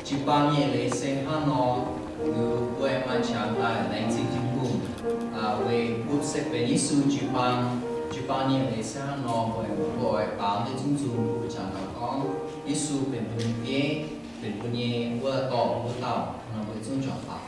chỉ bao nhiêu lấy sinh hoa nó người quê mà chẳng tại lãnh sinh chính vùng về bút sẽ về những sự chỉ bao nhiêu lấy sinh hoa nó về báo để chúng dùng của chẳng có những sựเป็นปุ่นเย่เป็นปุ่นเย่ว่าต่อว่าเต่าเราไปจุ่มจ่อปาก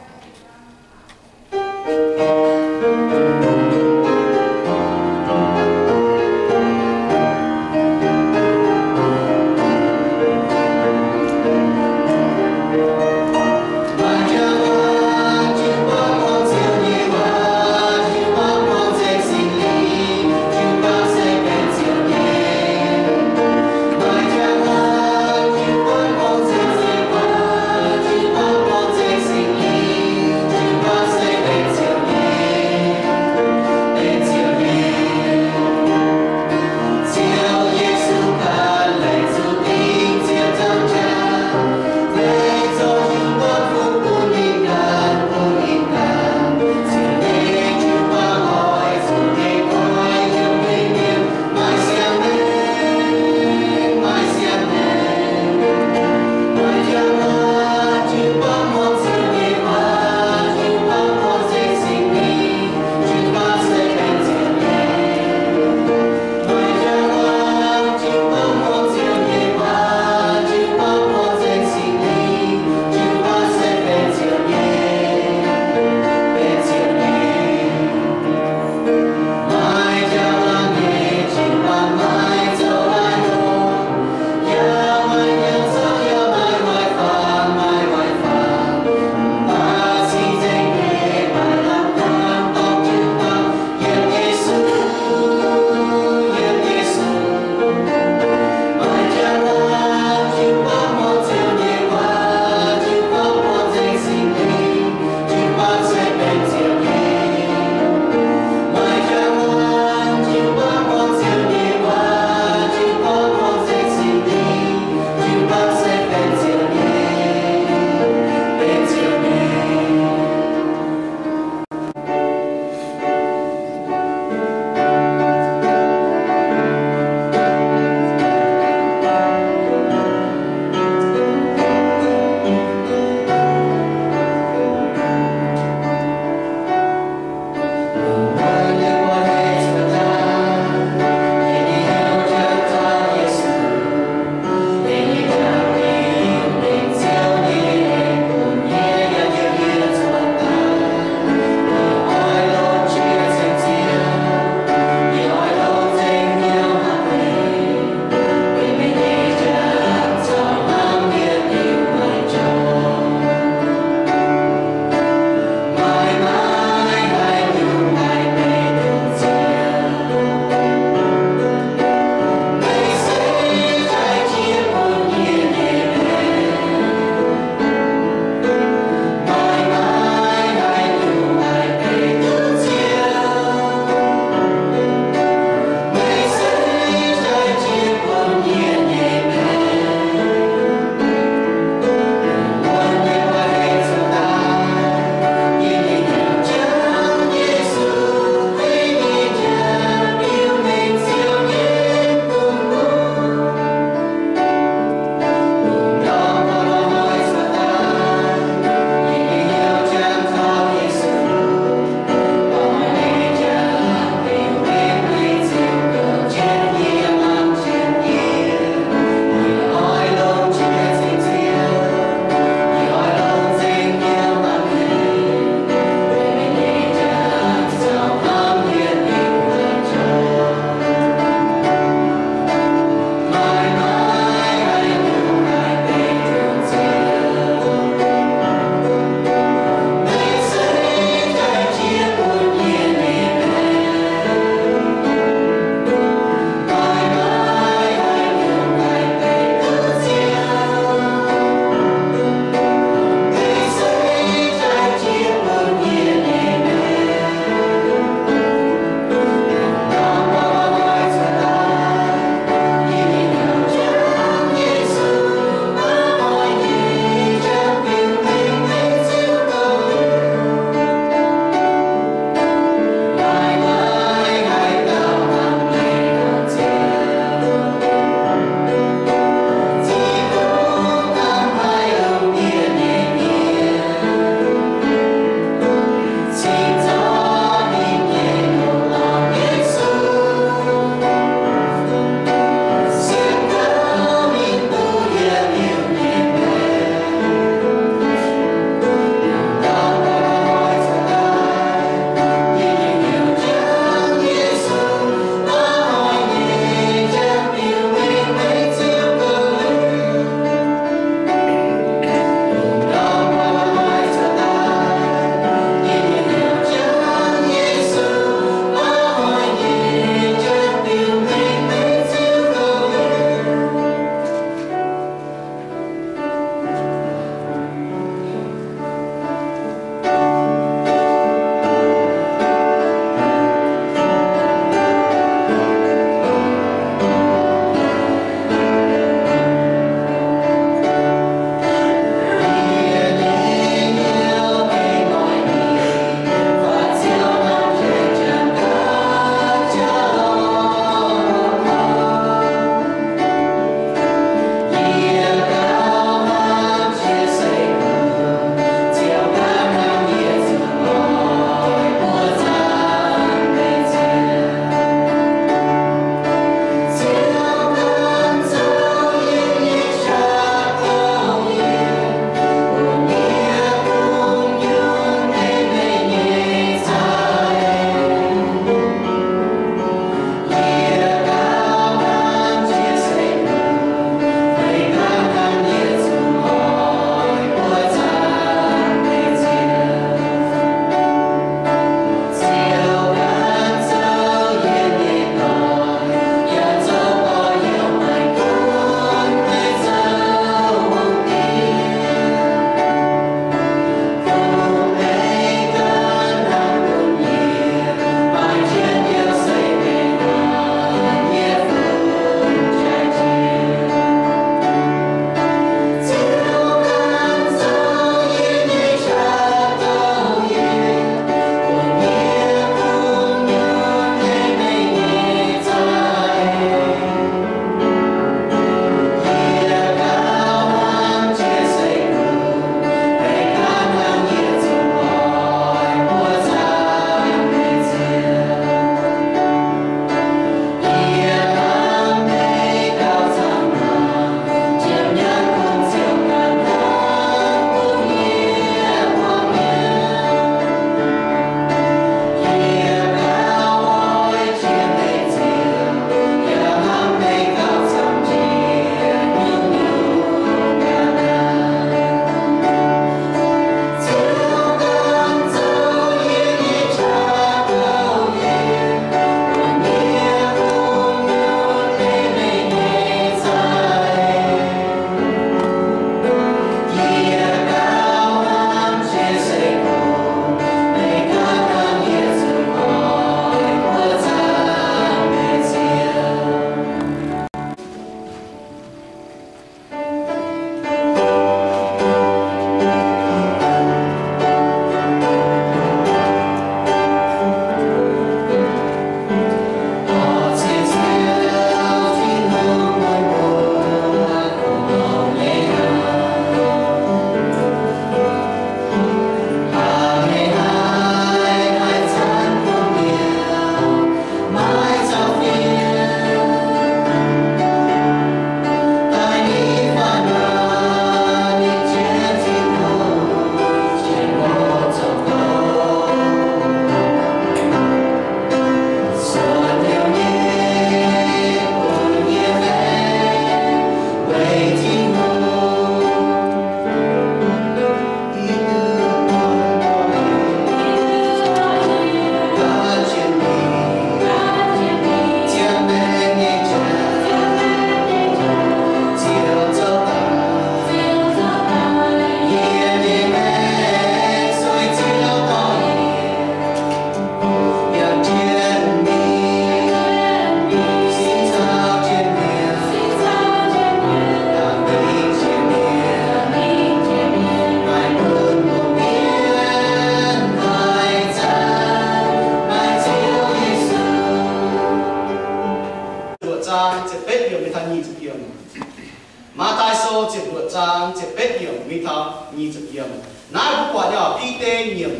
mi thao ni chụp yếm nãy bố quả nhỏ pi tê nhiệm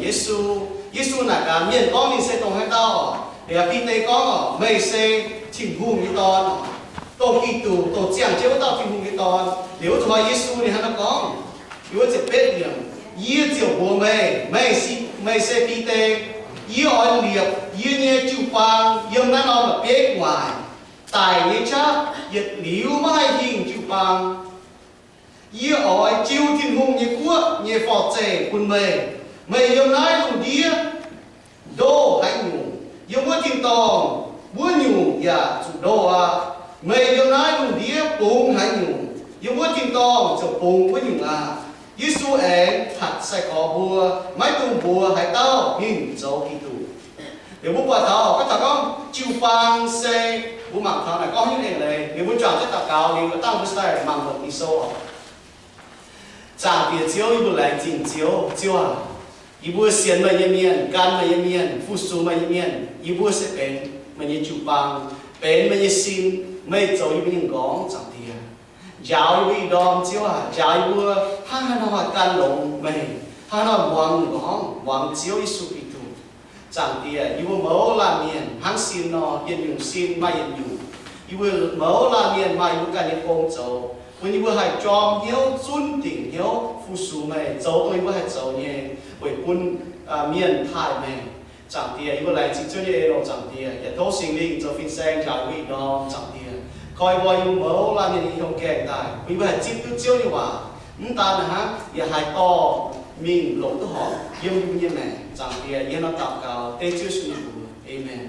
Giêsu là cả miền con mình sẽ tông hay tao để pi tê con mày sẽ chỉnh hùng cái ton tổ kỳ tù tổ chẳng chế tao chỉnh hùng cái ton nếu cho Giêsu thì hắn nó có nếu chỉ biết điểm ý chiều của mày sẽ pi tê ý hỏi liệp ý nghe chịu bằng yên nó là biết ngoài tài như chắc nhiệt liu mai hình chịu bằng ý hỏi chiêu thiên hùng như quốc như phò trẻ quân mày yêu nói luôn đi đô hạnh nhủ yêu muốn tin tòng muốn nhủ và chủ đô mày yêu nói luôn đi bùng hạnh nhủ yêu muốn tin tòng cho bùng với nhủ Giêsu ấy thật sẽ có bùa mấy tuần bùa hãy tao nhìn dấu kỳ tù nếu bố bà thảo các thằng con chịu phang xe bố mặc thảo này có những này này nếu bố chọn sẽ tạo cao thì có tăng bố sẽ mang một tí sâu chẳng tiền chiếu như bố lại chỉnh chiếu ý bố xiên mà yên miền gan mà yên miền phu su mà yên miền ý bố sẽ bén mà như chịu phang bén mà như xin mấy dấu như những góng chẳng tiền giáo như đom chiếu giáo như bố hai nó can lồng mày hai nó vắng chiếu Giêsu Kitô chẳng tiền như bố mẫu làm miền hàng xin nó yên dùng xin mà yên dùng như bố mẫu làm miền mà như cái những công dấu when you hay chom hiếu xuân tỉnh hiếu phu su mày dấu tôi hay dấu nhé bởi quân miền Thái mày chẳng tiền you lại chỉ cho như đó chẳng tiền ya thấu sinh linh cho phin sang giáo vị đó chẳng tiền coi voi you mẫu làm miền không kẹt tại you hay chỉ tu chiếu như vậy chúng ta là ha ya hay to mình lỗ tôi họ yếm như này chẳng tiền ya nó tạo cao tê chưa suy amen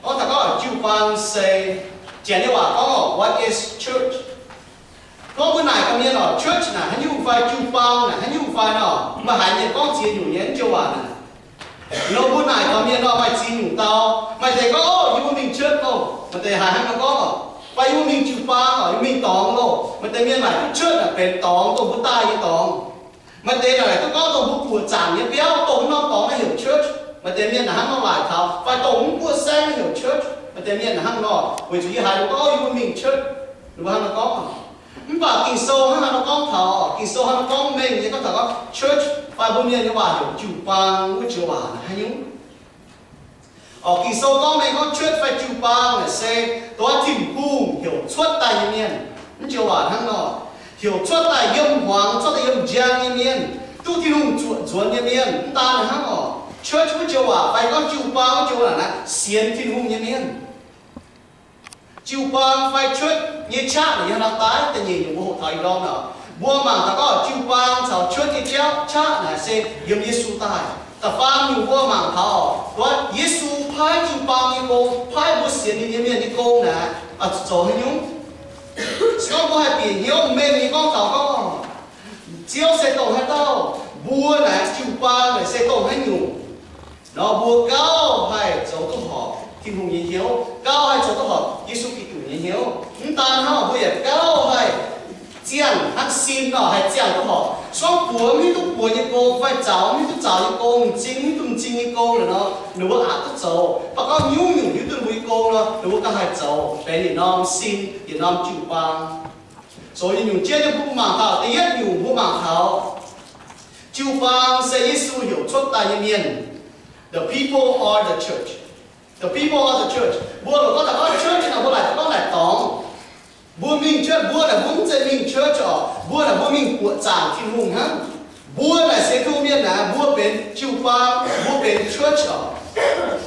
ở thằng có chịu quan say chỉ như vậy có what is church có bữa này có nghĩa là church này hắn như phải chịu bao này hắn như phải nó mà hai nhân con chia nhủ nhén cho bạn này nó bữa này có nghĩa là phải chia nhủ tao mày thấy có như mình church không mà thấy hai hắn nó có phải như mình chịu bao rồi mình tòng đâu mà thấy nghĩa là church làเป็นtòng tôi bữa tai cái tòng mà thấy là tôi có tôi bữa của chàng như béo tôi nó tòng nó hiểu church mà thấy nghĩa là hắn nó lại thao phải tôi bữa sáng nó hiểu church mà thấy nghĩa là hắn nó vì chủ hai nó có như mình church đúng không nó có không và kinh sâu nó có thọ kinh sâu nó có mình thì có thọ có church và bữa nay các bạn hiểu chủ bang với chủ bản hay nhúng ở kinh sâu có mình có church phải chủ bang là xe tôi tìm cung hiểu xuất tài như miền chủ bản hăng nọ hiểu xuất tài yếm hoàng xuất tài yếm giang như miền tu thì hùng chuẩn như miền ta là hăng nọ church với chủ bản phải có chủ bang với chủ bản là xiên thì hùng như miền chịu bang phải chốt như cha để nó táiแต่nhìn những bộ thầy đó nè bùa mảng ta có chịu bang sao chốt như cha là sẽ yếm Giêsu tai ta phàm những bùa mảng thảo đó Giêsu phái chịu bang như cô phái bùa xiên như miền như cô nè à chỗ hay nhúng sao bùa hay biển hiếu mình như con thảo có chiếu sẽ tổ hay tao bùa là chịu bang là sẽ tổ hay nhung nó bùa cao hay chỗ tôi họ thiên hùng nhìn hiếu cao hay chỗ tôi họ Giêsu Kitô nhìn hiếu chúng ta nó bây giờ cao hay chiang hắn xin nó hay chiang tôi họ số bùa mi tôi bùa như cô phải cháu mi tôi cháu như cô chính tôi chính như cô là nó nếu mà tôi cháu và có nhung nhung như tôi với cô nó nếu mà hay cháu bé thì nó xin thì nó chịu bang rồi nhung chia cho bố mảng thảo thì nhất nhung bố mảng thảo chịu bang sẽ Giêsu hiểu chốt tài như miền the people are the church. The people are the church. Bùa là có thể có church nào bùa lại có lại tòng. Bùa mình church, bùa là muốn chơi mình church ở. Bùa là bùa mình của chàng thiên hùng ha. Bùa là sẽ thu miên là bùa bên chịu phang, bùa bên church ở.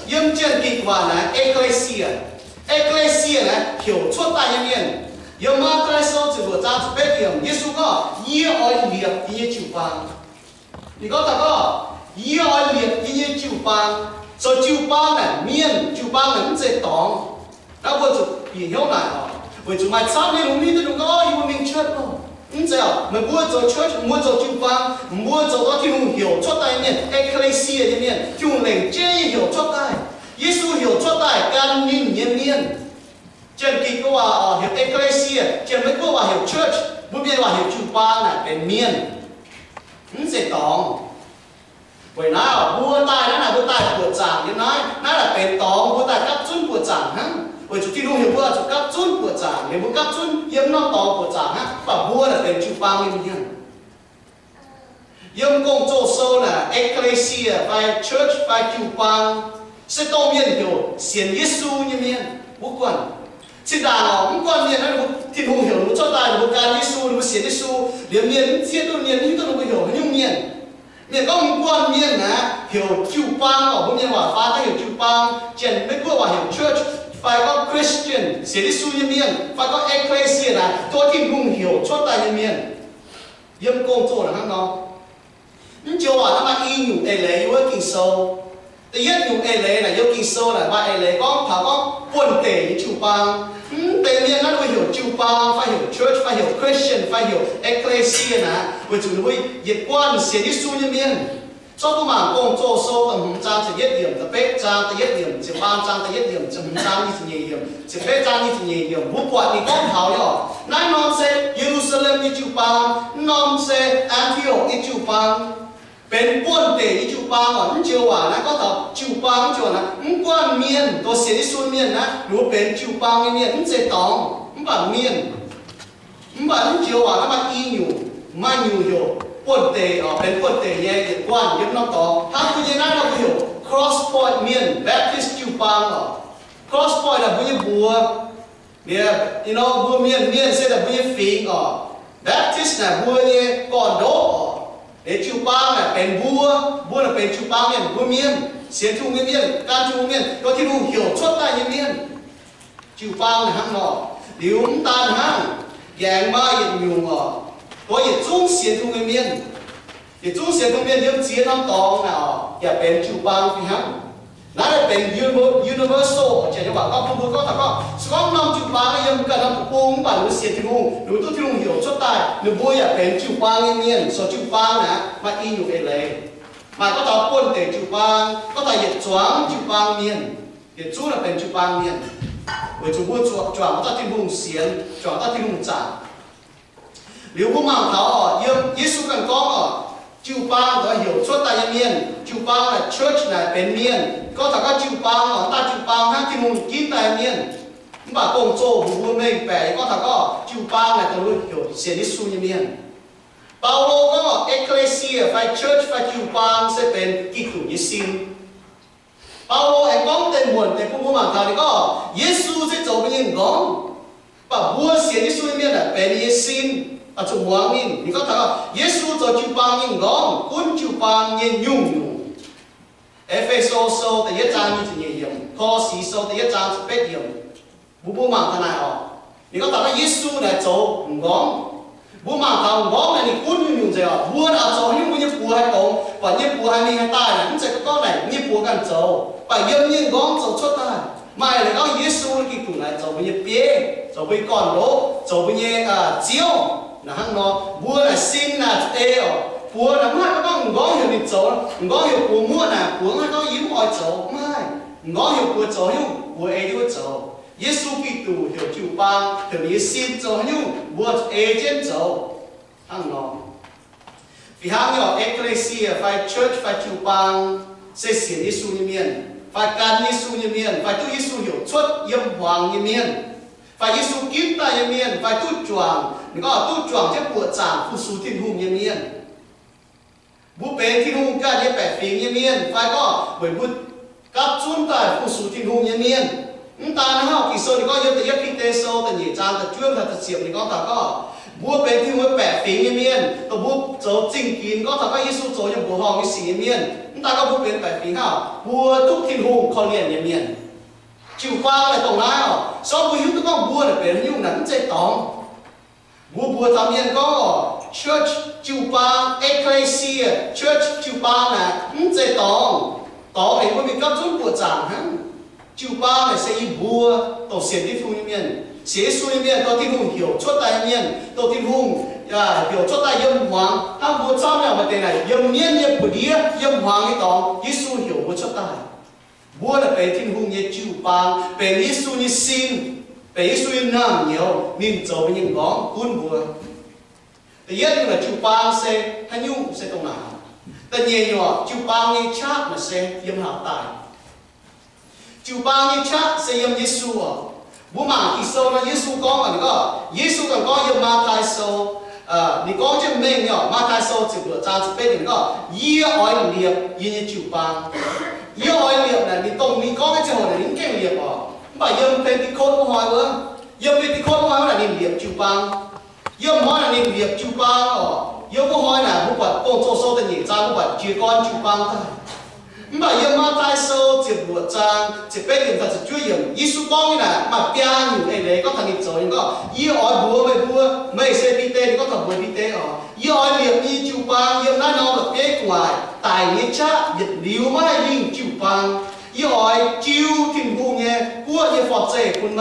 Yếm chân kịch hòa là ecclesia. Ecclesia là hiểu chốt tay yếm miên. Yếm mà cái số chỉ của cha chỉ biết yếm. Giêsu có yếm oi liệp yếm chịu phang. Thì có thể có yếm oi liệp yếm chịu phang. So chịu bang này miền chịu bang này cũng sẽ tòng, đã vừa chụp biển hiếu này rồi, vì chúng mày sao đi luôn đi tôi đừng có yêu mình chết đâu, không sao, mình mua cho chết, mua cho chịu bang, mua cho đó thì hùng hiểu cho tay miền, ecclesia như miền, thì hùng lệnh chế hiểu cho tay, Giêsu hiểu cho tay, can nhìn như miền, trên kỳ cô bảo hiểu ecclesia, trên mấy cô bảo hiểu church, bữa bây bảo hiểu chịu bang nàyเป็นmiền, không sẽ tòng. Bởi nào bùa tai nó là bùa tai của chàng như nói nó là bền tòng bùa tai cắt chun của chàng ha bởi chủ thiên hiểu bùa chủ cắt chun của chàng nếu bùa cắt chun yếm nó tòng của chàng ha và bùa là bền chịu bang như thế yếm công chỗ sâu là ecclesia phải church phải chịu bang sẽ to miền hiểu xiên Giêsu như miền bố quan xin đàn họ cũng quan miền hay là thiên hùng hiểu cho tài một can Giêsu một xiên Giêsu điểm miền xiên tôi miền như tôi không hiểu nhưng miền có một quan miền là hiểu chịu bang ở bên miền hòa phá ta hiểu chịu bang chuyện mấy quốc hòa hiểu church phải có Christian xiên Giêsu như miền phải có ecclesia là tôi thiên hùng hiểu cho tài như miền yếm công chỗ là hăng nó nhưng chiều hòa nó mà y nhủ ê lệ yếu kinh sâu tự nhiên nhủ ê lệ là yếu kinh sâu là ba ê lệ có thảo có quần tể như chủ bang tệ miền nó phải hiểu chủ bang phải hiểu church phải hiểu Christian phải hiểu ecclesia nè với chủ nuôi nhiệt quan xiên Giêsu như miền sau đó mà công chỗ sâu tầm hùng trang chỉ nhất điểm tập bếp trang tự nhất điểm chỉ bang trang tự nhất điểm chỉ hùng trang như chỉ nhẹ điểm chỉ bếp trang như chỉ nhẹ điểm bút quạt thì có thảo nhỏ nãy non sẽ Jerusalem như chủ bang non sẽ Antioch như chủ bangเป็นป้วนเตะจูปางอ่ะนั่นเจียวว่านะก็ถ้าจูปางจวนนะมันกวนเมียนตัวเสียที่ส่วนเมียนนะหรือเป็นจูปางเมียนมันเจ็ดตองมันแบบเมียนมันแบบนั่นเจียวว่าแล้วมันอีอยู่มาอยู่อยู่ป้วนเตะอ่ะเป็นป้วนเตะแย่กวนยึดน้ำต่อถ้าคุณยังนั่งเราอยู่ cross point เมียน Baptist จูปางอ่ะ cross point อ่ะบุญบัวเนี่ย you know บัวเมียนเสร็จแล้วบุญฟิงอ่ะ Baptist น่ะบัวเนี่ยก่อนโดđể chịu bang là bền bua là bền chịu bang miền bua miền xiên thu miền can thu miền có thiên hùng hiểu xuất tại miền chịu bang là hang nọ liu tan hang giang ba yết nhung có yết trung xiên thu miền yết trung xiên thu miền yếm chiến năm tòng nào ya bền chịu bang phi hang nãy là bền universal chỉ cho bạn có không có thằng có năm chịu bang yếm cả năm buông bản nó xiên thiên hùng nếu tôi thiên hùng hiểu xuất tại nếu bua ya bền chịu bang miền so chịu bang nè mà y nhung ê lệ mà có tao quân để chịu bang có tao yết choáng chịu bang miền yết chú là bền chịu bang miền với chú bua choáng có tao thiên hùng xiên choáng tao thiên hùng trả nếu bua mang tháo yếm Giêsu cần có chịu bang đó hiểu xuất tại miền chịu bang là church là bên miền có thằng có chịu bang ta chịu bang hát thiên hùng kín tại miền bà công chỗ bùa mình bè có thằng có chịu bang là tôi hiểu xiên Giêsu như miền Paulo có ecclesia phải church phải chịu bang sẽ bên Kitô Giêsu Paulo anh có tên muộn tên cũng mang thằng có Giêsu sẽ走bên những gong bà bùa xiên Giêsu như miền là bên Giêsu à chúng hoàng min,你看他耶稣做主帮人讲，kun主帮人用。Ephesos 第一章呢就嘢用，托士書第一章就必用，冇盲他嚟哦。你看他耶穌嚟做唔講，冇盲他唔講，你 kun 用就哦，冇人做，因為你步喺度，或者步喺你喺大啦，咁就個嚟你步緊做，把人人講做出嚟。mà lại có Giêsu cái cụ này做bên bia,做bên con lỗ,做bên chiếu, là hăng nó bùa là xin là eo, bùa là mai có ngõ hiểu mình chỗ, ngõ hiểu bùa mua là bùa hay có yếu mọi chỗ, mai ngõ hiểu bùa chỗ hiểu bùa eo chỗ chỗ, Giêsu Kitô hiểu chịu bang, hiểu như xin chỗ hiểu bùa eo trên chỗ, hăng nó, vì hăng nhỏ ecclesia phải church phải chịu bang, sẽ xiên Giêsu như miền. Phải can Giêsu như miền, phải tu Giêsu hiểu xuất yếm hoàng như miền, phải Giêsu kín ta như miền, phải tu choàng, mình có tu choàng cho bộ tràng phụ su thiên hùng như miền, bút bén thiên hùng cả như bẻ phí như miền, phải có bởi bút cáp chun tài phụ su thiên hùng như miền, ta nó học kỳ sâu thì có yếm tự yếm kinh tế sâu, tự nhị trang tự chuyên là tự diệm thì có ta có bút bén thiên hùng bẻ phí như miền, tự bút chỗ chính kín có ta có Giêsu chỗ như bộ hòn như xí như miền. Ta có bút bên phải phí hảo, bùa thúc thiên hùng con liền như miền, chịu khoang là tổng lái hảo, sau bùa hữu tôi có bùa là bên nhung nắn dây tóm, bùa tham miền có church chịu khoang, ecclesia church chịu khoang là dây tóm, tóm ấy mới bị cấp rút bùa chẳng hả, chịu khoang là sẽ y bùa tổ xiên đi phu như miền, xế xu như miền, tổ thiên hùng hiểu chốt tay miền, tổ thiên hùng hiểu cho ta yếm hoàng, ta muốn sao nào mà thế này yếm miên yếm bự đĩa yếm hoàng cái đó, Giêsu hiểu bố cho ta, bố là về thiên hùng như chịu bang, về Giêsu như xin, về Giêsu như nam nhiều, mình giàu với những góng cuốn bùa, thì nhất là chịu bang sẽ hay nhung sẽ tông nào, tất nhiên nhỏ chịu bang như chắc mà sẽ yếm hảo tài, chịu bang như chắc sẽ yếm Giêsu à, bố mà khi sau là Giêsu có mà có Giêsu còn có yếm ma thai sau 你講即咩樣？馬太數16章18個，依愛獵依你就幫，依愛獵呢？你當你講嘅之後呢，你驚獵哦，唔係要俾啲口開喎，要俾啲口開呢，你獵就幫，要唔開呢，你獵就幫哦，要唔開呢，不管工作收的嘢，咋不管結幹就幫他。唔係要馬太數16章18他是最用，耶穌講嘅呢，嘛邊有誒你講同你做，你講依愛冇咩寫必得，你講同冇必得哦，依愛獵依就幫，要那孬嘅別怪，大嘢差熱了咪應就幫，依愛招天父嘅，過嘢佛者คุณไ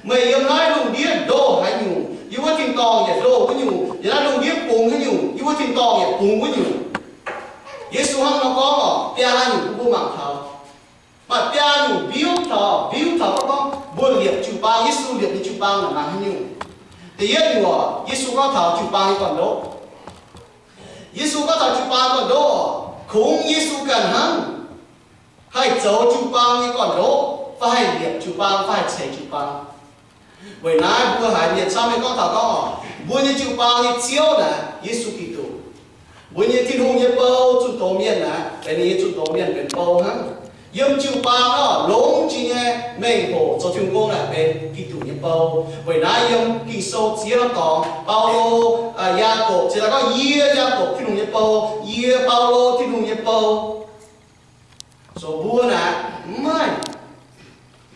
ม่要那龍啲多係用，要ว่า天當嘢多唔用，要那龍啲ปุ่ง係用，要ว่า天當嘢ปุ่ง唔用。耶穌行nó có bia nhiều bố mạng thảo mà bia nhiều biếu thảo có buồn liệp chịu bang耶穌liệp đi chịu bang là mang nhiều thì耶穌có thảo chịu bang còn đó耶穌có thảo chịu bang còn đó không耶穌cần hắn hay dấu chịu bang còn đó phải liệp chịu bang phải chạy chịu bang bởi nãy bữa hải liệp sao mấy con thảo có buồn như chịu bang thì chiếu là耶穌Kitô bây giờ thiên hùng nhật bao chút tổ miền nè, cái này chút tổ miền bên bao ha, yếm chiu ba nó lống chi nghe mình hồ cho thiên công là bên kỳ thủ nhật bao, bởi nãy yếm kỳ sâu chỉ nó còn bao lô gia cổ chỉ là có yê gia cổ thiên hùng nhật bao, yê bao lô thiên hùng nhật bao, số bùa nè, mai,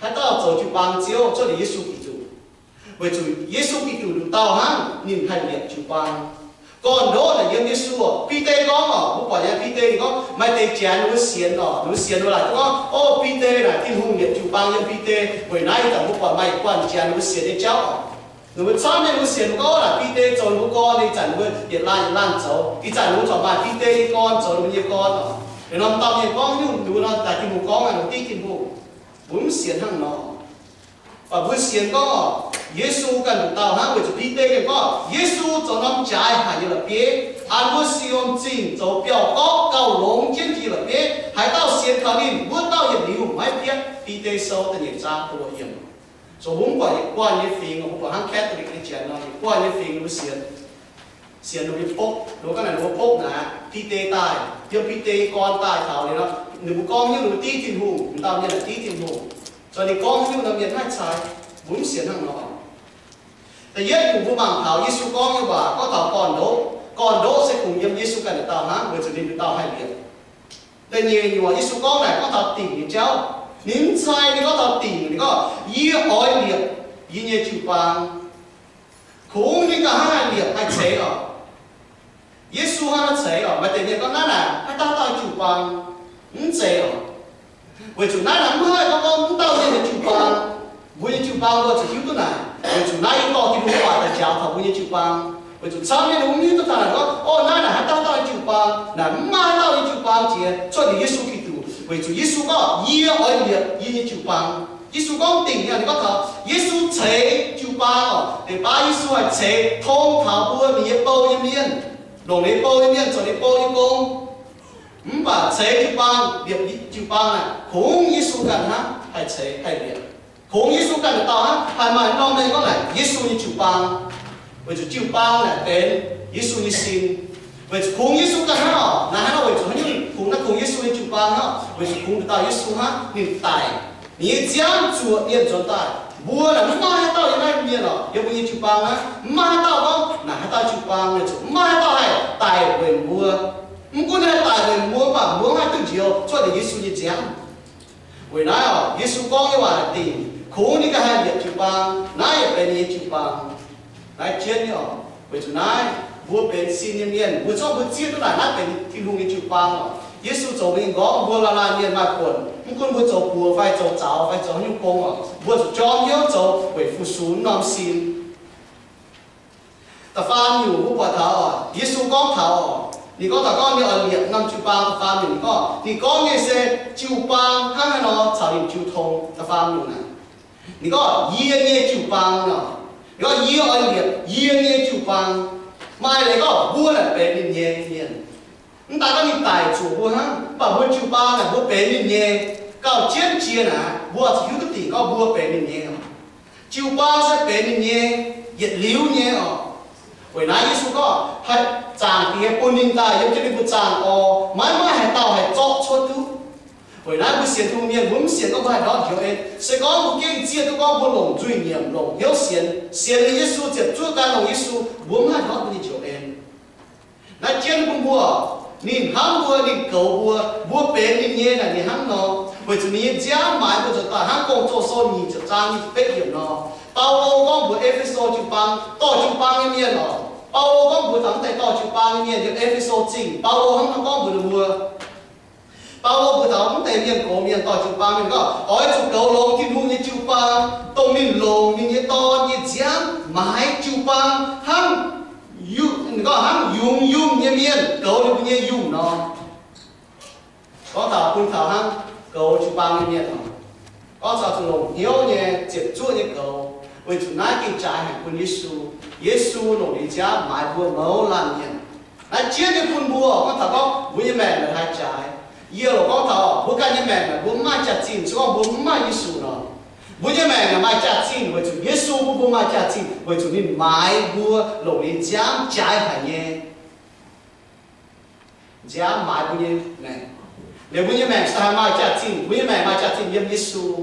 hay tao cho chiu bang chiếu cho để Giêsu Kitô, bởi chủ Giêsu Kitô được tao ha, nhìn thành liệt chiu bang. Còn đó là những Giêsu, Peter có mà,不管人 Peter 講，咪地錢會閃咯，會閃落嚟，講哦 Peter 啦，天空業就幫人 Peter，為哪一種不管咪關錢會閃的招，如果差面會閃高啦 ，Peter 做唔高，你陣會越爛走，你陣會做埋 Peter 一乾做唔一乾咯，你諗當然講用ดู咯，但天父講啊，啲天父唔閃行咯。và buổi sáng có Giêsu cần tao hang với chúng Peter có Giêsu cho nó trái hay là biết anh buổi sáng chính cho biểu có cầu lông chiến gì là biết hay tao sáng thằng đi buổi tao hiện liu mấy biết Peter sau tự nhiên ra tôi hiểu so không phải quan như phim không phải hang két tôi cái chuyện nó quan như phim buổi sáng nó bị phốt nó cái này nó phốt nè Peter tài giờ Peter con tài thảo này nó nếu con như nó tí thiên hùng tao như là tí thiên hùng cho nên con như là miền hai trái muốn xiên hàng nóแต่เยอะผู้บางข่าวยิสุก้องว่าก็ข่าวก่อนโดsẽ cùngยมยิสุกันในตาวฮะเมื่อจะดินตาวให้เรียนแต่เนี่ยอยู่ว่ายิสุก้องไหนก็ข่าวติ่งนี่เจ้านิ้มชายนี่ก็ข่าวติ่งนี่ก็ยี่อ้อยเรียบยี่เนี่ยจูปังคงนี่ก็ให้เรียบให้เฉยอ่ะยิสุให้เฉยอ่ะมาแต่เนี่ยก็นั่นน่ะให้ตาวจูปังเฉยอ่ะ为主那人不爱刚刚到那个酒吧，为酒吧我只有多难，为主那一到地方话的教他为酒吧，为主上面的我们都谈了说，哦，那人还到酒吧，那妈到酒吧节，做你耶稣基督，为主耶稣讲耶爱你耶酒吧，耶稣講定呀，你講頭，耶穌切酒吧哦，你把耶穌係切通頭杯面煲一面，用你煲一面，做你煲一公。唔把切酒吧列酒吧呢，孔耶穌間哈係切係列，孔耶穌間到哈係咪當你講嚟耶穌嘅酒吧，為咗酒吧呢เป็น耶穌嘅心，為咗孔耶穌間哈，那哈為咗你孔耶穌嘅酒吧哈，為咗孔到耶穌哈，你帶，你這樣做你做帶，冇啦，唔買到你那邊咯，有冇嘢酒吧啊？唔買到講，嗱到酒吧嘅做，唔買到係帶回冇。唔管你係大人冇嘛，冇係都只有做你耶穌嘅講。為哪哦？耶穌講嘅話係定，可你個係列住幫，哪也俾你住幫，來見你哦。為咗哪冇俾心裡面，冇錯冇知道哪哪俾你天空嘅住幫哦。耶穌做俾講冇啦啦面嘛管，唔管冇做步快做走快做用功哦，冇做裝樣做為復甦內心。但翻อยู่ผู้ปวดเท้า哦，耶穌講頭哦。你講頭講你愛列啱酒吧嘅方面，你講嘅是酒吧，看看咯，查驗酒通嘅方面啊。你講醫嘅酒吧咯，你講醫愛列醫嘅酒吧，買嚟個冇人俾你嘢，咁大家你大做冇哈，把冇酒吧咧冇俾你嘢，搞間接啊，冇有個地方冇俾你嘢，酒吧是俾你嘢，熱流嘢哦。Bởi nãy Giêsu có hay chàng kia quân ninh ta giống cho đi một chàng mãi mãi hay tàu hay chót chốt tu. Bởi nãy bữa xiên thu miên bữa xiên có phải đó hiểu em sẽ có một cái chia tôi có một lòng duy niệm lòng hiểu xiên đi Giêsu chặt chúa ca lòng Giêsu bữa mai đó tôi đi hiểu em. Nãy trên cũng bùa nín hăng bùa nín cầu bùa bền nín nhẹ là nín hăng nó. Bởi chúng nín giá mãi bữa chúng ta hăng công cho số nín cho trang nín bế hiểm nó. Paulo có bữa Ephesos chịu băng to chịu băng như miền nó. Paulo có bữa thắng tại to chịu băng như miền thì Ephesos chỉnh Paulo hăng có bữa mùa. Paulo bữa thắng tại miền cổ miền to chịu băng miền có ói chịu cầu lông thiên hùng như chịu băng tông nín lông như to như giá mãi chịu băng hăng dùng như miền cầu được như dùng nó. Có thảo kun thảo hăng cầu chịu băng như miền nó. Có sao chúng lồng hiểu nhé chết chúa như cầu. Vì chúng nãy kinh trái hành quân Giêsu nổ đi cha mãi bùa mẫu làm nhận. Nãy chia cái quân bùa con thảo có bùa như mẹ là hai trái. Yêu là con thảo bùa cái như mẹ là bùa mai chặt chín chứ con bùa mai Giêsu nó. Bùa như mẹ là mai chặt chín vì chúng Giêsu bùa mai chặt chín vì chúng nên mãi bùa nổ đi cha trái hành nhé. Cha mãi bùa như mẹ. Nếu bùa như mẹ sao mai chặt chín bùa như mẹ mai chặt chín yếm Giêsu.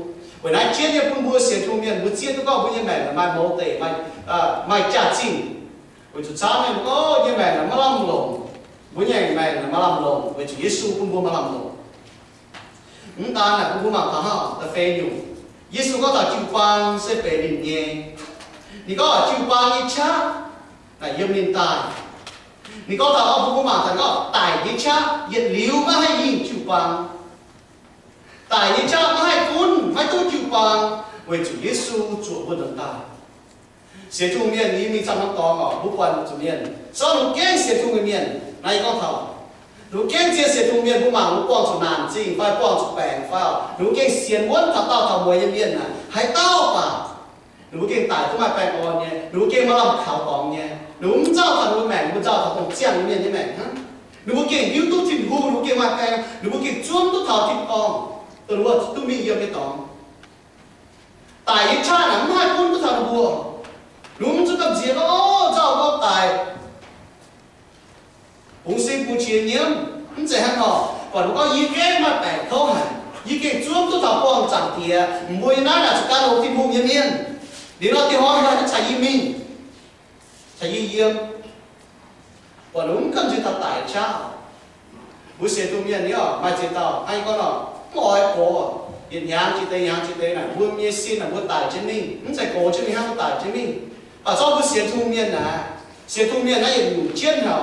Bởi nãy chia như con bùa xiên thu miên bùa chia tôi có bùa như mẹ là mai mẫu tệ mai chặt chín. Bởi chú cha này có như mẹ là mà làm lộn. Bùa như mẹ là mà làm lộn. Bởi chú Giêsu con bùa mà làm lộn. Chúng ta là con bùa mà thả hả ta phê nhủ. Giêsu có thả chịu băng sẽ phê đình nhé. Nhi có chịu băng như cha là yếm nên tài. Nhi có thả ở bùa mà thả có tài như cha nhiệt liu mà hay nhìn chịu băng. Tại như cha mà hai cuốn hai tôi chịu băng vì chủ Giêsu chúa bữa đấng tài. Sẽ thu miền ý mình trong năm to ngỏ bút quan chủ miền. Sau lúc kén sẽ thu miền này con thảo. Lúc kén chia sẽ thu miền bút mảng lúc quang chủ nàn chi phải quang chủ bèn phải. Lúc kén xiên muốn thảo tao thảo mùi nhân miền này hãy tao vào. Lúc kén tải cũng phải bèn on nhé. Lúc kén mà làm khảo bóng nhé. Lúc giao thảo lúc mèn lúc giao thảo tổng chiang miền như mèn hả. Lúc kén yếu tố thịt hù lúc kén mà bèn lúc kén chuông tố thảo thịt bóng. Tôi nói tôi mình yêu cái tóm. Tại vì cha nắm hai con tôi thằng bùa. Đúng chứ cầm gì đó cháu có tài. Cũng xin phụ chiến nhiễm. Không thể hẳn họ. Còn có ý kiến mà bẻ không hả. Ý kiến chuông tôi thằng bùa chẳng thìa. Mùi nát là chúng ta đồ tìm hùng nhân yên. Đến đó thì hỏi là nó chả ý mình. Chả ý yêu. Còn đúng cần chứ thật tại cha. Bữa xe tôi miền nhớ mà chế tao anh có nào mọi cổ hiện nhang chỉ tây này buôn miên xin là buôn tài trên mình không phải cổ trên mình không tài trên mình và do buôn xe thu miền là hiện chiến hả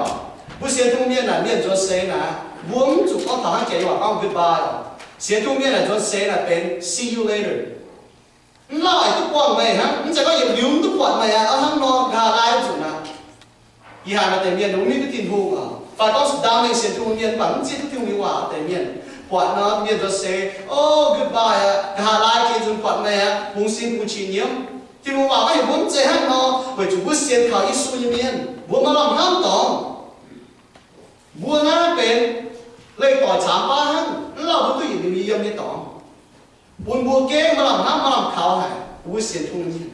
buôn xe thu miền là miền cho xe là buôn chủ con thằng hàng chạy vào con goodbye xe thu miền là cho xe là bên see you later lại tức quăng mày hả không phải có hiện nhúng tức quăng mày ở hang nó gà lai chủ nào ý hàng là tại miền đúng như cái tiền hùng à phải có sự đam mê xe thu miền bằng chỉ cái tiêu hóa tại miền quạt nó miền đó say oh goodbye hà lai kia dùng quạt này muốn xin phụ chỉ nhiễm thì muốn bảo cái muốn chơi hát nó bởi chúng muốn xin khảo Giêsu như miền muốn mà làm ham tòng muốn nó bên lấy tỏi chám ba hăng là muốn tôi nhìn đi yếm như tòng muốn kế mà làm khảo hả muốn xin thu miền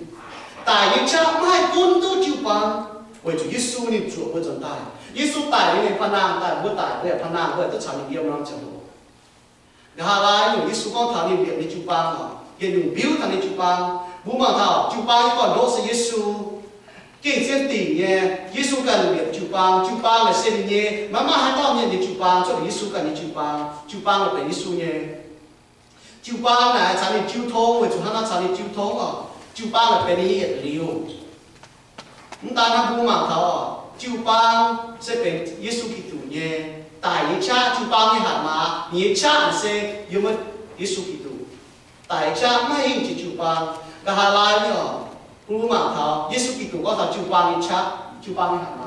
tại những cha mai con tôi chịu bằng bởi chúng Giêsu nên chúa với chúng ta Giêsu tại nên phan nàng tại bữa tại để phan nàng với tất cả những điều năng chẳng Hà lai những Giêsu con thảo niệm niệm đi chụp băng mà hiện những biểu thằng đi chụp băng bố mà thảo chụp băng còn đốt sẽ Giêsu kinh thiên tỷ nhé Giêsu cần niệm chụp băng là xem nhé mà hai tao nhận đi chụp băng cho Giêsu cần đi chụp băng là phải Giêsu nhé chụp băng là chẳng đi chịu thông rồi chúng ta chẳng đi chịu thông à chụp băng là phải đi hiện liu chúng ta đang bố mà thảo chụp băng sẽ phải Giêsu Kitô nhé tại những cha chụp băng như hạt mà những cha sẽ yêu mất Giêsu Kitô tại cha mai hình chỉ chụp băng cả hà lai nhở cũng mà thảo Giêsu Kitô có thảo chụp băng như cha chụp băng như hạt mà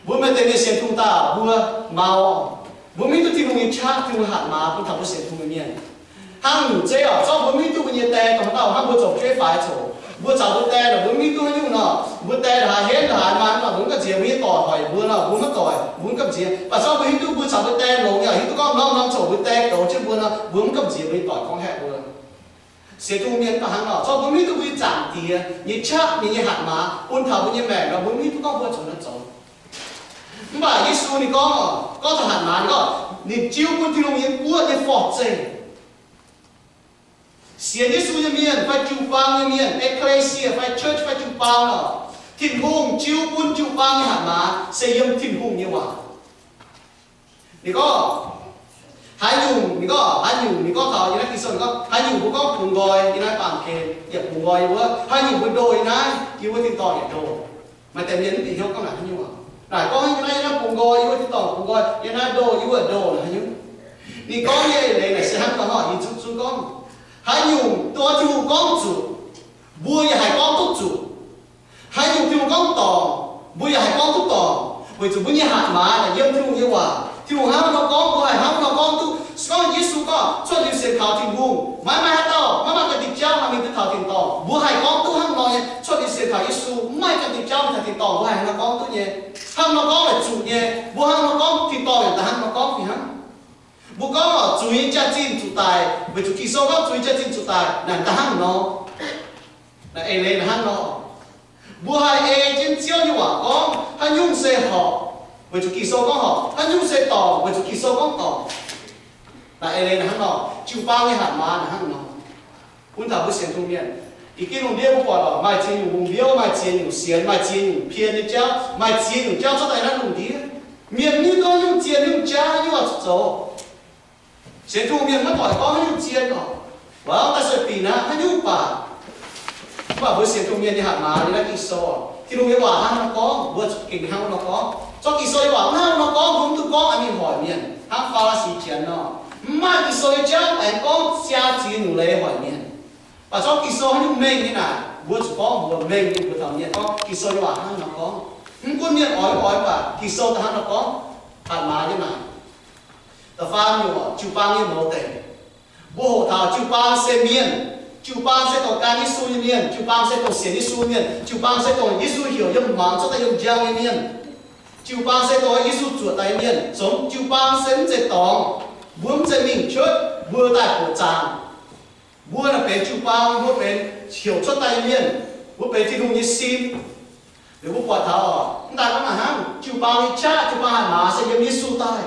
bố mẹ tên xem chúng ta bố màu bố mẹ tôi tìm như cha tìm hạt mà cũng thảo bố xem chúng mình hàng ngủ chơi ở sau bố mẹ tôi như tè còn tao hàng bố chụp chơi phải chỗ bố cháu bố tè là bố mẹ tôi như nó bố tè là hết là hai mà nó muốn cái gì mới tỏi hỏi bố nào bố mất tỏi muốn cầm gì và sau bố tôi bố cháu bố tè lồng nhà tôi có năm chỗ bố tè cầu chứ bố nó muốn cầm gì mới tỏi con hẹn bố sẽ tu miên cả hàng nọ cho bố mi tu vui chẳng thì như chắc như hạt má ôn thảo như mẹ và bố mi tu có bữa chỗ nó chỗ mà Giêsu này có thằng hạt má này có niệm chiếu quân thì luôn những bữa như phọt chơi xiên Giêsu như miên phải chịu băng như miên ecclesia phải church phải chịu băng nọ thiên hùng chiếu quân chịu băng như hạt má sẽ yếm thiên hùng như vậy này có hai nhung này có thảo như này kỳ sơn có hai nhung cũng có bùn gòi như này bằng kề dẹp bùn gòi nữa hai nhung bùn đồi này yêu với thiên to dẹp đồ mà tại miền thì hiếu có là hai nhung à này có như này nó bùn gòi yêu với thiên to bùn gòi như này đồ yêu ở đồ là hai nhung đi có như này này sẽ hắn có hỏi đi chút con hai nhung tôi chú con chủ bùi hai con tốt chủ hai nhung chú con tỏ bùi hai con tốt tỏ bởi chủ bùi như hạt má là yếm thiên như hòa thiên hùng ham nó con của ham nó con tu con Giêsu có cho điều sẽ thảo thiên hùng mãi mãi tao mãi cái tiệp cháu mà mình tự thảo thiên tỏ bố hai con tu ham nói cho điều sẽ thảo Giêsu mãi cái tiệp cháu thảo thiên tỏ bố hai nó con tu nhé ham nó con là chủ nhé bố ham nó con thiên tỏ là ham nó con thì ham bố con là chủ ý cha chín chủ tài bởi chủ kỳ số có chủ ý cha chín chủ tài là ta ham nó là em lên là ham nó bố hai em trên chiếu như quả con hai nhung sẽ họ với chủ kỳ số con họ hắn nhung sẽ tỏ với chủ kỳ số con tỏ là em lên là hắn nọ chịu bao nhiêu hạt má là hắn nọ quân thảo với xiên thông miền ý kiến hùng điêu của đó mai chiến hùng hùng điêu mai chiến hùng xiên mai chiến hùng phiền như cháu mai chiến hùng cháu cho tại nó hùng điêu miền như con nhung chiến nhung cha như là chỗ xiên thông miền mất hỏi con nhung chiến đó và ta sẽ pin á hắn nhung bà với xiên thông miền thì hạt má thì là kỳ số thì đúng cái quả hắn nó có vượt kinh hắn nó có cho kỳ soi bảo nó có cũng tự có anh mình hỏi miền hắn pha sĩ chiến nó mà kỳ soi cháu anh có xa chỉ nụ lệ hỏi miền và cho kỳ soi hắn mình như nào vừa có vừa mình như vừa thằng miền có kỳ soi bảo hắn nó có không có miền ói và kỳ soi hắn nó có hạt má như nào ta pha nhiều chịu băng như mẫu tệ bố hộ thảo chịu băng xe miền chịu băng sẽ tổ ca Giêsu như miền chịu băng sẽ tổ xiên Giêsu miền chịu băng sẽ tổ Giêsu hiểu yếm mắng cho ta yếm giang như miền chịu băng sẽ tổ Giêsu chuột tay miền sống chịu băng sẽ dệt tòng buông dệt mình chốt vừa tại của chàng vừa là bé chịu băng vừa bé hiểu chốt tay miền vừa bé thì đúng như sim để vừa quả thảo ta có mà hăng chịu băng như cha chịu băng hạt má sẽ yếm Giêsu tay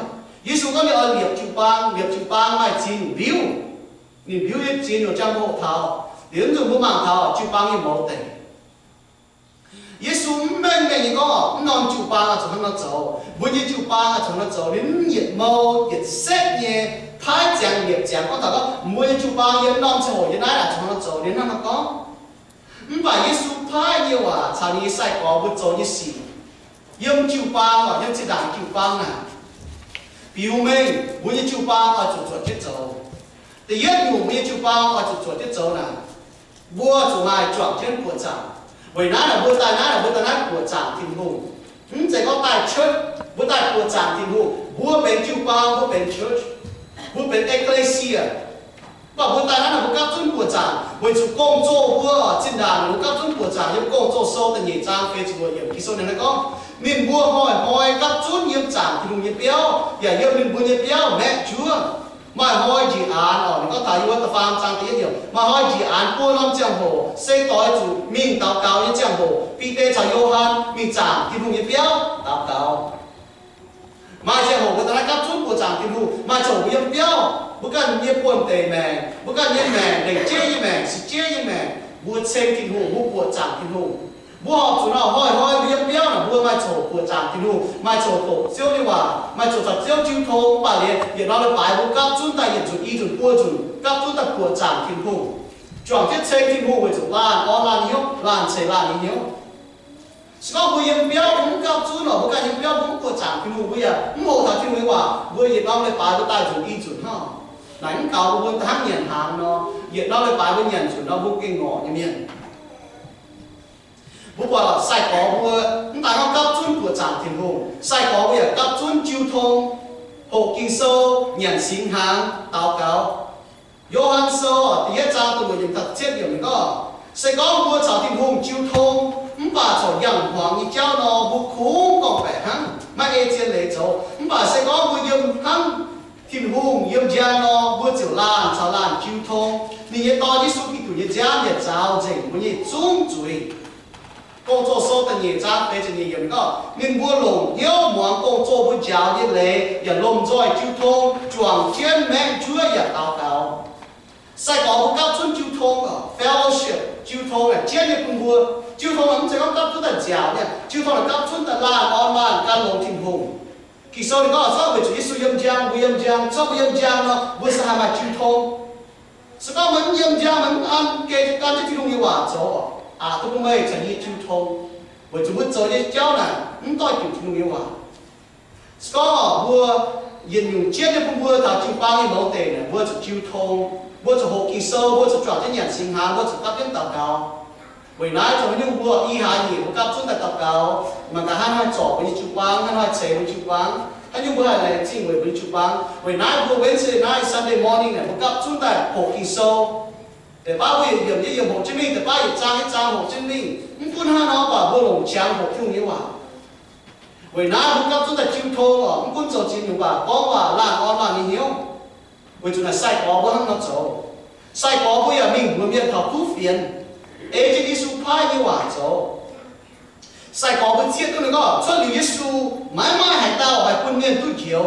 Giêsu có những ơn nghiệp chịu băng mai chín biếu nhìn biếu hết chín ở trong hộ thảo đến rồi mua mảng thảo chịu băng như mẫu tệ Giêsu mình như có non chịu băng ở trong nó走bây giờ chịu băng ở trong nó走đến nhiệt màu nhiệt xét nhé thái giang nhiệt giang có thằng có bây giờ chịu băng như non chịu như này là trong nó走đến nó có không phải Giêsu thái nhiều à sao như sai có bữa走như gì yếm chịu băng ở yếm chỉ đảng chịu băng à biểu mình bây giờ chịu băng ở chỗ chết走thì yết nhủ bây giờ chịu băng ở chỗ chết走nè vua chủ ngài chọn trên của chàng bởi nó là vua tài của chàng thiên hùng sẽ có tài church vua tài của chàng thiên hùng vua bên chịu bao vua bên church vua bên ecclesia và vua tài nó là vua cấp尊của chàng bởi chủ công作vua ở trên đàn vua cấp尊của chàng nhưng công作sâu từ nhị trang phê chủ nhiệm kỹ số này có nên vua hỏi cấp尊nhiệm chàng thiên hùng nhiệm béo và nhiệm nên vua nhiệm béo mẹ chúa mà hỏi dự án ở nó có thấy vua tập phàm trang tiếng nhiều mà hỏi dự án vua long giang hồ xây tối chủ mình tạo cao như giang hồ Peter chào Johann mình chàng thiên hùng như béo tạo cao mà giang hồ người ta cấp chút của chàng thiên hùng mà chầu như béo bữa cần như buồn tề mè bữa cần như mè để chế như mè sẽ chế như mè vua xem thiên hùng vua của chàng thiên hùng vua học chủ nào hỏi như béo là vua mai chầu của chàng thiên hùng mai chầu tổ siêu như hòa mai chầu thật siêu chiêu thông bà liền hiện đó là bài vua cấp chút tại hiện chuẩn y chuẩn vua chuẩn cấp chút tập của chàng thiên hùng chọn thiết xem thiên hùng với chủ lan có lan hiếu lan sẽ lan hiếu có vừa yếm béo cũng cấp chút nó bữa cần yếm béo cũng của chàng thiên hùng bây giờ một thằng thiên hùng hòa vừa hiện đó là bài vua tài chuẩn y chuẩn ha đánh cầu vua tháng nhận hàng nó hiện đó là bài vua nhận chuẩn nó vua kinh ngọ như miền bố bảo là sai có vua chúng ta có cấp chuẩn của chàng thiên hùng sai có bây giờ cấp chuẩn chiêu thông hộ kinh sâu nhận sinh hàng tao cáo Johann sơ thì hết trang từ một những thật chết điểm có sẽ có vua chào thiên hùng chiêu thông bà chào yang hoàng như cháu nó bố khốn còn vẻ hăng mà ê trên lễ cháu bà sẽ có vua yếm hăng thiên hùng yếm gia nó vua chịu lan chào lan chiêu thông thì to như số kỳ thủ như giá nhiệt giáo dình muốn như trung chuối công作số tận nhiệt giá về trên nhiệt có nên mua lồng nhiều món công作不giáo như lệอย่าลมรอยจิ้วทงจ่วงเชียนแม่ช่วยอย่าเอาเก่าใส่ก่อบุกกับชุนจิ้วทงอ่ะ fellowship จิ้วทงอ่ะเชียนเนี่ยคุณบัวจิ้วทงมันจะกับชุนแต่เจ้าเนี่ยจิ้วทงกับชุนแต่ล่างออนล่างการลงทิ้งพงกี่โซนก็ชอบไปจุดสุยมจางบุยมจางชอบบุยมจางเนาะบุษหามาจิ้วทงสก็มันยมจางมันอันเกจการจะจิ้วทงยี่หว่าโจ้ทุกไม่จะยี่จิ้วทงบุจุบุโจ้ยี่เจ้าน่ะมันต่อยจิ้วทงยี่หว่าสก็บัวยินอยู่เชียนเนี่ยบัวถ้าจิ้วปังยี่โมเตเนี่ยบัวจะจิ้วทงบัวจะหกกี่โซ่บัวจะจอดที่เหยียดสิงหาบัวจะกับเล่นตับเกาวันนั้นจะไม่ยุ่งบัวอีหาหยีบัวกับชุนแต่ตับเกามันก็ให้จอบไปจิ้วปังให้เฉยไปจิ้วปังให้ยุ่งบัวอะไรจริงไปจิ้วปังวันนั้นบัวเว้นเสนาซันเดย์มอร์นิ่งเนี่ยบัวกับชุนแต่หกกี่โซ่แต่ป้าวิ่งเหยียบยี่เหยียบหกชิ้นนี่แต่ป้าหยิบจางให้จางหกชิ้นนี่มันคุ้นห้าน้องป่ะบัวหลงจางหกชิ้นนี้ว่ะวันนั้นบัวกับชุนแต่จิ้วทงอ่ะมันคุ้นโจจิ้นอยู่ป่ะป้องว่าล่างออนล่างนี่เหี้ยววันจุดนั้นใส่กอบว่าทั้งนั้นโจใส่กอบว่าอย่ามิ่งมันมีเขาผู้เฟียนจะยิสูพายนี่ว่าโจใส่กอบว่าเจี๊ยบตัวนึงก็ช่วยเหลือยิสูไม่หายเต้าหายปุ่นเมียนตู้เขียว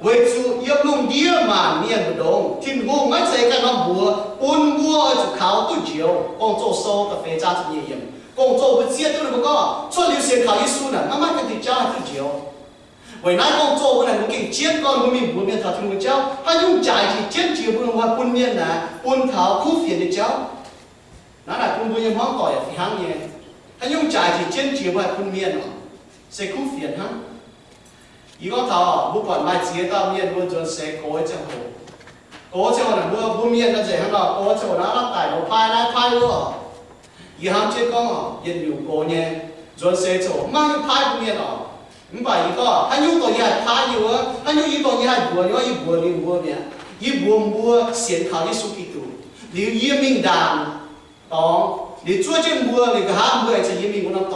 วันจุดยับลุงเดียมาเมียนบุดงทิ้งหัวไม่ใส่กันน้ำบัวปุ่นบัวจุดเขาตู้เขียวกองโจโซ่กับเฟจ้าจะเยี่ยมกองโจว่าเจี๊ยบตัวนึงก็ช่วยเหลือเสียงเขายิสูน่ะไม่กันติดจ้าตู้เขียววันนั้น工作วันนั้นมึงเก่งเจี๊ยบก่อนมึงมีบุญเมียนถอดทิ้งมึงเจ้าถ้ายุ่งใจที่เจี๊ยบเจียวบุญว่าบุญเมียนนะบุญเขาคู่เฟียนเจ้านั่นแหละคุณบุญยังห้องต่อยฝีหางเนี่ยถ้ายุ่งใจที่เจี๊ยบเจียวว่าบุญเมียนเสกคู่เฟียนฮะอีกเขาบุปผาไม่เจียตามเมียนบุญจนเสกโก้เจ้าโหโก้เจ้าเนี่ยเมื่อบุญเมียนนั่นเจ้าฮะเราโก้เจ้านั่นร่างกายเราพายได้พายรู้ยี่ห้ามเจี๊ยบก็ยันอยู่โก้เนี่ยจนเสกโจ้ไม่ยุ่งพายบุญเมียน唔係依個，喺呢度嘢係怕要啊，喺呢度嘢係บัว，因為依บัว你บัว咩？依บัวบัว先靠啲數據度，你依名單當，你做隻บัว你個下บัว就依名嗰度當，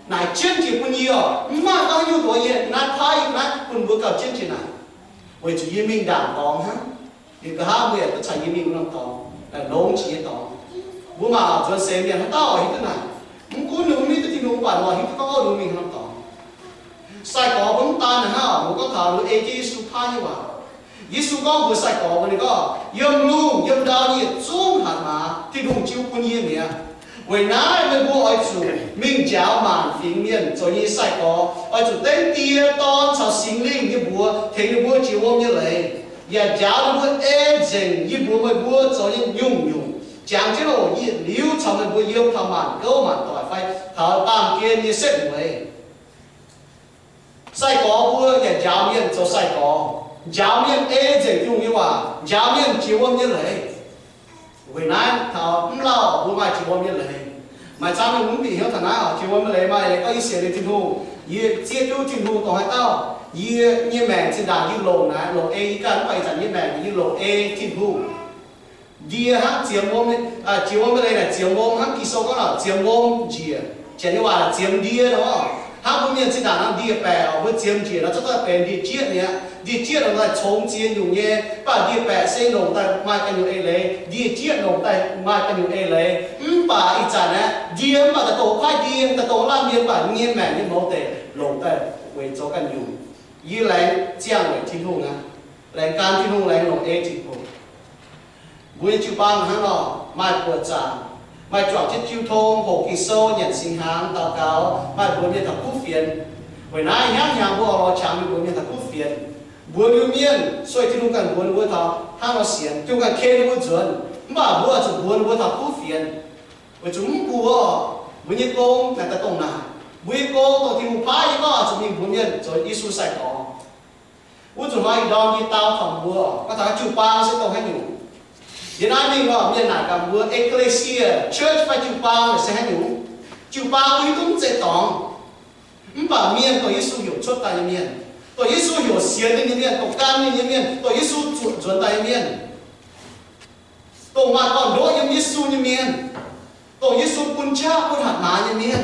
嗱真係半夜哦，唔係講呢度嘢，嗱怕嗱半บัว夠真係嗱，為住依名單當哈，你個下บัว都就依名嗰度當，誒龍字當，บัว嘛做成面係刀喺度嗱，唔管你咩都聽到辦話，喺度講你名嗰度當。ใส่กอบมันตานะฮะมันก็ถามว่ายิสูพานี่ว่ายิสูก็บุใส่กอบมันก็ยมลุงยมดาวนี่จุ่มหันมาที่ดวงจิ๋วคนนี้เนี่ยวันนั้นมันบัวไอ้จุมิ่งเจ้ามันฟิงเมียนจนยี่ใส่กอบไอ้จุเต้นเตี้ยตอนชาวสิงห์ลิงยี่บัวเทงยี่บัวจิ๋วนี่เลยอย่าเจ้าบัวเจ๋งยี่บัวไม่บัวจนยี่ยุ่ง讲这个一流长的不要他们够嘛ต่อยไฟเขาตามเกณฑ์ยี่เสร็จเลยใส่กอบัวอย่ายาวเมียนจะใส่กอยาวเมียนเจยุ่งยี่ว่ายาวเมียนจีวรนี่เลยวันนั้นเขาเล่าบัวมาจีวรนี่เลยมาจำเป็นมุ้งปีเขาฐานะจีวรนี่เลยมาเลยก็อีเสียเลยทิ้งหูยี่เจี๊ยบดูทิ้งหูต่อให้เต้ายี่แมงจีด่างยี่ลงนะลงเอกันไปจากยี่แมงยี่ลงเอทิ้งหูยี่ฮะเจียมวงจีวรนี่เลยนะเจียมวงฮะกิโซก็เนาะเจียมวงจีเช่นว่าเจียมดีเนาะ他不面这哪能地白哦，我讲解了，这个白的节呢，的节弄在重建用的，把的白色弄在买个用 A 类，的节弄在买个用 A 类，把一站呢，的把的多快的，的多烂的把年买的冇得弄在为做个用，一来这样为天空啊，来干天空来弄 A 天空，每就帮他咯买过站。mai chọn chiếc chiêu thôn hồ kỳ sâu nhận sinh hàng tàu cáo mai buồn miền thập quốc phiền hồi nay nhang nhang bùa lo chạm buồn miền thập quốc phiền buồn lưu miền xoay thiênung cần buồn bùa thọ hang nó xiên chung cần kê nó buồn chuẩn mà bùa chỉ buồn bùa thập quốc phiền bởi chúng bùa buồn như công là ta tông nào buồn công tổ thiên phái có chúng mình buồn miền rồi đi su sài có buồn chúng mai đòn đi tao thầm bùa có thằng chịu ba sẽ tông hay nhiều Việt Nam mình họ miền nào cả vừa Ecclesia Church phải chịu bao là sẽ hay nhủ chịu bao mới cũng dễ tòng bảo miền tôi Giêsu hiểu chốt tại miền tôi Giêsu hiểu xiên tại miền tôi can như miền tôi Giêsu chuẩn tại miền tôi mà còn đỗ như Giêsu như miền tôi Giêsu quân cha quân hạt má như miền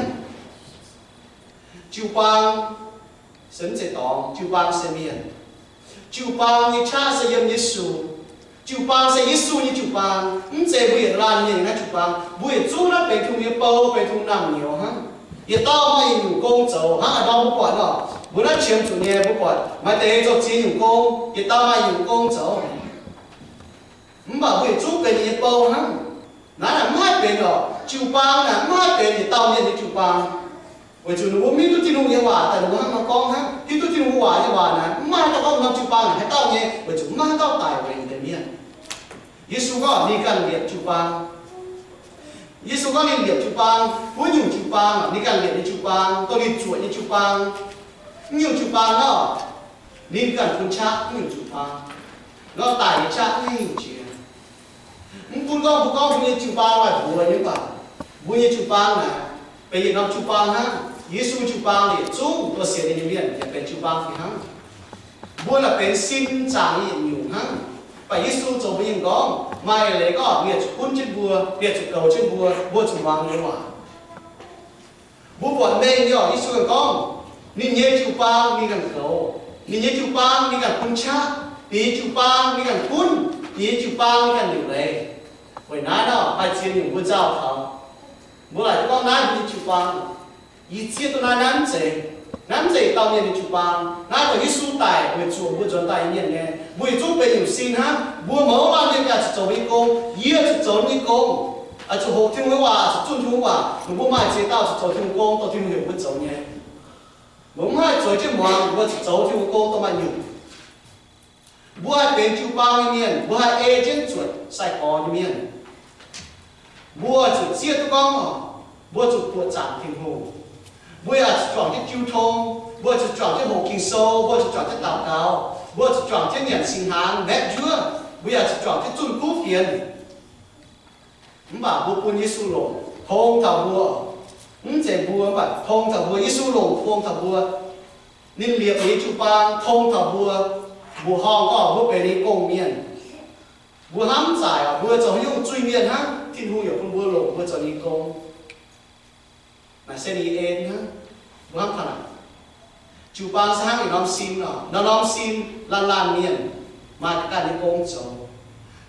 chịu bao sấn dễ tòng chịu bao sẽ miền chịu bao như cha sẽ yếm Giêsu chịu bang sẽ Giêsu như chịu bang sẽ bùi lan như na chịu bang bùi chú nó bị thùng như bao bị thùng nằm nhiều ha giờ tao mà dùng công dầu ha ở đâu bố quản đó bữa nó chiếm chủ nhà bố quản mà để cho chi dùng công giờ tao mà dùng công dầu mà bùi chú bị như bao ha nó là mất bên đó chịu bang là mất bên thì tao nên chịu bang vì chúng nó biết tôi tin ông như vậy tại nó mà con ha thì tôi tin ông như vậy nè mà tao không làm chịu bang hay tao nghe vì chúng mà tao tài về để miền Giêsu có đi cần liệp chụp bang, Giêsu có đi liệp chụp bang, muốn nhiều chụp bang, đi cần liệp đi chụp bang, tôi đi chuột đi chụp bang, nhiều chụp bang đó, đi cần phun chắc nhiều chụp bang, nó tải chắc nhiều chuyện, phun con đi chụp bang là bùa như vậy, bùa như chụp bang này, bây giờ nó chụp bang ha, Giêsu chụp bang thì chúng tôi sẽ đi như vậy, đểเป็นchụp bang thì ha, bùa làเป็นxin chẳng nhiều ha. Và Giêsu cho bây giờ có mai lấy có biệt quân trên bùa biệt chụp cầu trên bùa chụp vàng như vậy bùa bọn mình nhở Giêsu còn có nên nhớ chụp vàng đi gần cầu nên nhớ chụp vàng đi gần quân cha đi chụp vàng đi gần quân đi chụp vàng đi gần điều này vậy nãy đó bài chiến những quân giao thảo bữa lại có nãy đi chụp vàng ý chia tôi nói nắm dậy tao nhận đi chụp bang, nãy có Giêsu tài về chùa bữa chuẩn tài nhận nghe, buổi chúc bên nhiều xin ha, bữa máu lan lên cả chụp đi công, yết chụp đi công, chụp hộ thiên hòa, chụp chun hòa, bữa mai chế tao chụp thiên công, tao thiên hiểu bữa chụp nghe, bữa mai chụp trên hoàng, bữa chụp thiên công tao mà nhiều, bữa hai bên chụp bang như miền, bữa hai e trên chuột sai cò như miền, bữa chụp chia tôi con, bữa chụp bữa chạm thiên hồ. Bữa giờ chọn cái chiêu thông, bữa giờ chọn cái hồ kinh sâu, bữa giờ chọn cái đào cao, bữa giờ chọn cái nhận sinh hàng đẹp chưa, bữa giờ chọn cái chun cú phiền, mà bữa buôn Giêsu lồng thông thảo bùa, chỉ bùa mà thông thảo bùa Giêsu lồng thông thảo bùa, nên liệp ý chụp bang thông thảo bùa, bùa hong có bùa bể đi công miền, bùa hám giải bùa cho用truy miền ha, thiên hu有con bùa lồng bùa cho đi công. Mà sẽ đi em ha, đúng không thằng nào? Chú bang sang thì nó xin lan miền, mà cái này công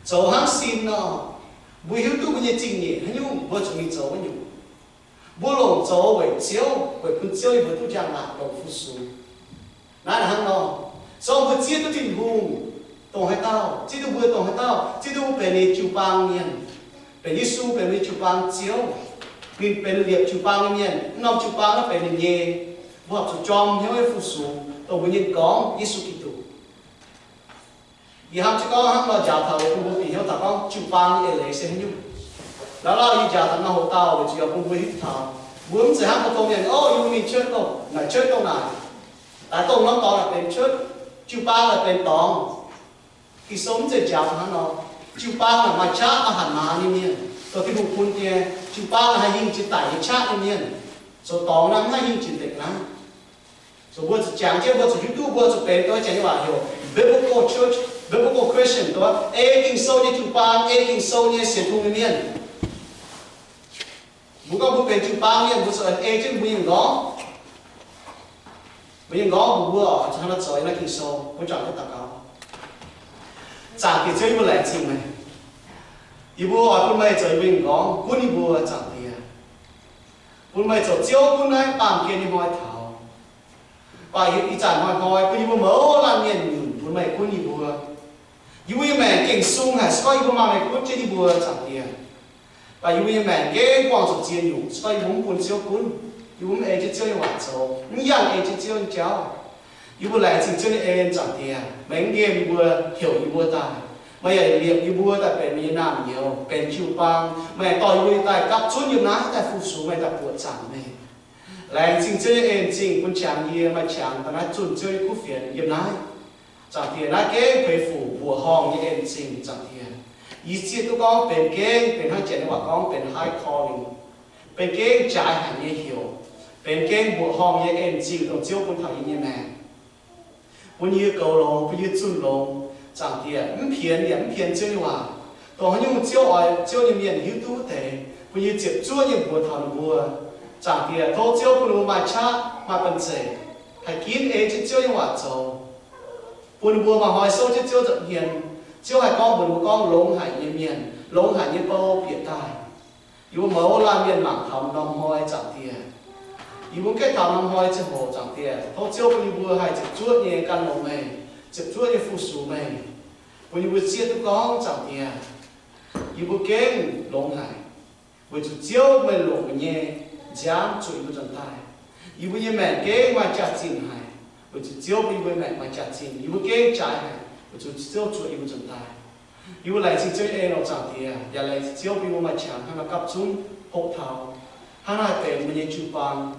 cháu hàng xin nó, buổi hiếu tu bây giờ trình nhỉ, hay nhung, bữa chúng mình cháu với nhung, bữa lồng cháu với chiếu phun với tu giang lạc đầu phu su, nãy là hàng nó, sau bữa chia tu tin hùng, tổng hai tao, chia tu bữa tổng hai tao, chia tu về này chú bang miền, về Giêsu về này chú bang chiếu. Mìnhเป็นเรียบชูปังเนี่ยน้องชูปังนั่นเป็นเย่บวกชูจอมเฮ้ยฟูสูตัวบุญยินก้องยิสุกิตุยี่ห้ามจะก้องห้ามเราจ่าเท่าคุณบุญปีเขาแต่ก้องชูปังนี่เลยเสียให้ยุ่งแล้วเรายี่จ่าตั้งน้าหัวเต้าไปจีบคุณบุญหิบเท่าบุญจะห้ามมาตรงเนี่ยโอ้ยมีเชิดตรงไหนเชิดตรงไหนแต่ตรงน้องตองเป็นเชิดชูปังเป็นตองที่สมจะจ่าทั้งน้องชูปังมาช้าอาหารมานี่เนี่ยตัวที่บุคคลเนี่ยชูป้าให้ยิ่งจิตใจชาติเนี่ยส่วนต่อนั้นให้ยิ่งจิตเด็กนั้นส่วนว่าจะจังเจ้าว่าจะยุติว่าจะเป็นตัวเจ้าว่าอยู่ biblical church biblical Christian ตัวเอกิงโซเนี่ยชูป้าเอกิงโซเนี่ยเสียทุนเนี่ยบุกบุกเป็นชูป้าเนี่ยบุกส่วนเอจึงบุญยังง้อบุกว่าจะทำอะไรสวยนักกิงโซบุกจังได้ตะเกาจากที่เจ้าบุญแหลกจริงไหมอีบัวคุณไม่จะวิ่งก้องคุณอีบัวจังเดียคุณไม่จะเจียวคุณให้ตามเกณฑ์หอยเท้าไปอีจานหอยคุณอีบัวเหมือลานเงียนคุณไม่คุณอีบัวอีบัวแม่เก่งสูงหายสกอยอีบัวมาไม่คุณเจอีบัวจังเดียไปอีบัวแม่เก่งกวางสุดเจียนอยู่สกอยบุ้งคุณเจียวคุณอีบัวเอจะเจียวหวานโซ่นี่ยังเอจะเจียวเจ้าอีบัวแหลกจริงเจียวเอจังเดียแม่เก่งอีบัวเหี่ยวอีบัวตายไม่ใช่เรียกยูบัวแต่เป็นมีน้ำเดียวเป็นชิวปังไม่ต่อยวิ่งแต่กับชุนอยู่นะแต่ฟูสูไม่แต่ปวดจังไม่แรงจริงเจ้าเองจริงคุณช่างเยี่ยมมาช่างแต่นั้นจุนเจ้าคู่เฟียนเยี่ยมนะจากเทียนนะเก้ไปฝูบัวห้องยี่เองจริงจากเทียนยี่สิบตัวก้องเป็นเก้เป็นให้เจนว่าก้องเป็น high calling เป็นเก้จ่ายหันยี่เหี่ยวเป็นเก้บัวห้องยี่เองจริงต้องเจ้าคุณทำยี่แม่คุณยี่เกาลงคุณยี่จุนลงจังเดียมันเพี้ยนเนี่ยมันเพี้ยนเจ้านี่ว่าตอนยุ่งเจ้าอ้อยเจ้าเนี่ยมีหิวตู้เตะคุณยิ่งเจ็บจ้วยิ่งปวดท้องบัวจังเดียโทษเจ้าคุณรู้มาช้ามาเป็นเสกให้กินเองเจ้ายังว่าโจปุ่นบัวมาหอยโซ่เจ้าจะเพี้ยน chiếu hai con lông hải như miền lông hải như bao biệt tai yêu mẫu la miền mảng thầm năm hoi chẳng tiền yêu cái thầm năm hoi trên hồ chẳng tiền thôi chiếu yêu vừa hai chụp chuột như căn lồng mày chụp chuột như phu sù mày yêu vừa chia tu con chẳng tiền yêu vừa kén lông hải vừa chụp chiếu mày lồng nhẹ dám chuột yêu chẳng tai yêu vừa như mẹ kế mà chặt chìm hải vừa chụp chiếu yêu vừa mẹ mà chặt chìm yêu vừa kế trái hải vừa chụp chiếu chuột yêu chẳng tai yêu lại chỉ chơi em nó chẳng tiền giờ lại chiếu yêu mà chẳng hay mà cặp chung hộ thảo hắn hai bên mình chụp bằng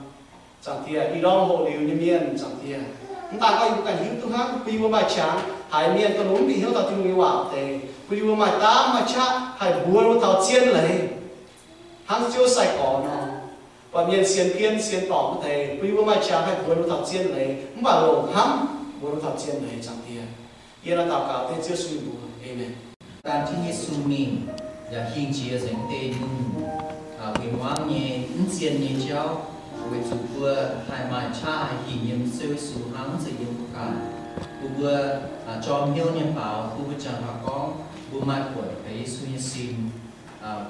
chẳng tiền đi đong hộ liều như miền chẳng tiền chúng ta có yêu cảnh hiếu tu hát yêu mà chẳng hải miền tôi muốn bị hiếu tao chung yêu ảo thế yêu mà ta mà cha hải buồn tao chiên lấy hắn chiếu sài cỏ nó và miền xiên kiên xiên tỏ như thế yêu mà chẳng hải buồn tao chiên lấy không phải lồng hắm buồn tao chiên lấy chẳng tiền yên là tao cả tên chiếu suy buồn amen tamที่เยซูมิงอย่าหิงเชียสังเตนุนวิวางเย่อินเซียนเย่เจ้าเวจูบัวหายมาชาหิงยิมเซวิสูหังเสียงประกาศบัวจอมเฮียวเนี่ยเปล่าบัวจังหากองบัวมาปวดไปเยซูเยซิม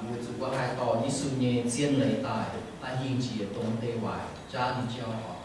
บัวจูบัวหายต่อเยซูเย่เซียนเลยตายตาหิงเชียตรงเตวายจ้านี่เจ้า